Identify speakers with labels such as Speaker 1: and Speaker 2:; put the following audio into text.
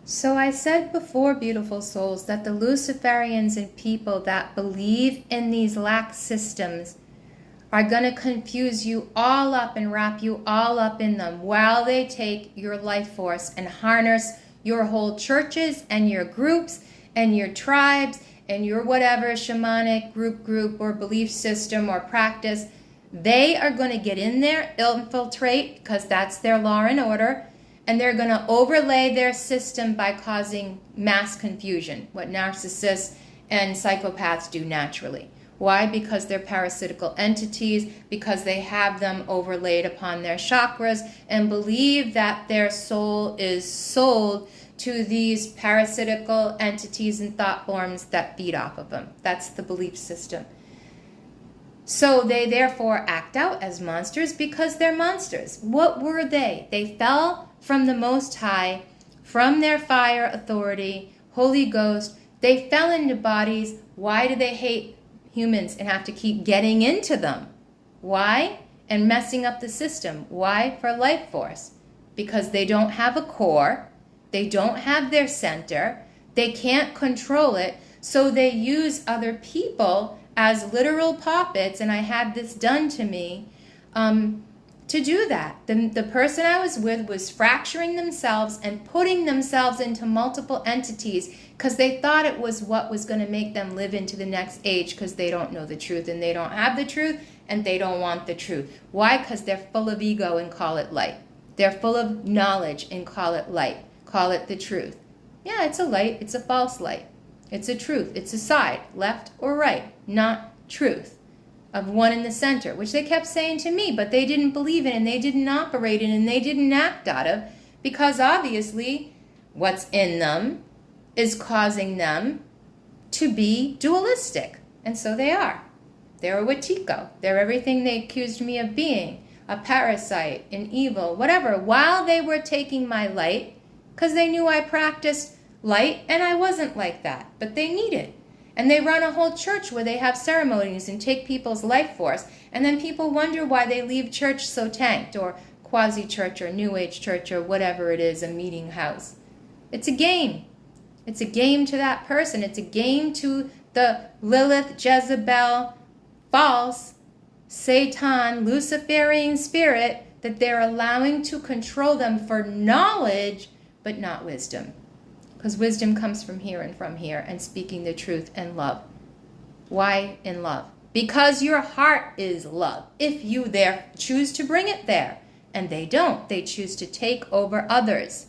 Speaker 1: So I said before, beautiful souls, that the Luciferians and people that believe in these lax systems are going to confuse you all up and wrap you all up in them while they take your life force and harness your whole churches and your groups and your tribes and your whatever shamanic group or belief system or practice. They are going to get in there, infiltrate, because that's their law and order, and they're going to overlay their system by causing mass confusion, what narcissists and psychopaths do naturally. Why? Because they're parasitical entities, because they have them overlaid upon their chakras and believe that their soul is sold to these parasitical entities and thought forms that feed off of them. That's the belief system. So they therefore act out as monsters because they're monsters. What were they? They fell from the Most High, from their fire authority, Holy Ghost. They fell into bodies. Why do they hate humans and have to keep getting into them? Why? And messing up the system. Why? For life force. Because they don't have a core. They don't have their center. They can't control it. So they use other people as literal puppets, and I had this done to me, to do that. The person I was with was fracturing themselves and putting themselves into multiple entities because they thought it was what was going to make them live into the next age, because they don't know the truth and they don't have the truth and they don't want the truth. Why? Because they're full of ego and call it light. They're full of knowledge and call it light. Call it the truth. Yeah, it's a light. It's a false light. It's a truth. It's a side, left or right, not truth, of one in the center, which they kept saying to me, but they didn't believe in and they didn't operate in and they didn't act out of, because obviously what's in them is causing them to be dualistic. And so they are. They're a Wetiko. They're everything they accused me of being, a parasite, an evil, whatever, while they were taking my light, because they knew I practiced light, and I wasn't like that, but they need it. And they run a whole church where they have ceremonies and take people's life force, and then people wonder why they leave church so tanked, or quasi-church, or New Age church, or whatever it is, a meeting house. It's a game. It's a game to that person. It's a game to the Lilith, Jezebel, false, Satan, Luciferian spirit that they're allowing to control them for knowledge, but not wisdom. Because wisdom comes from here and speaking the truth and love. Why in love? Because your heart is love. If you there choose to bring it there. And they don't. They choose to take over others.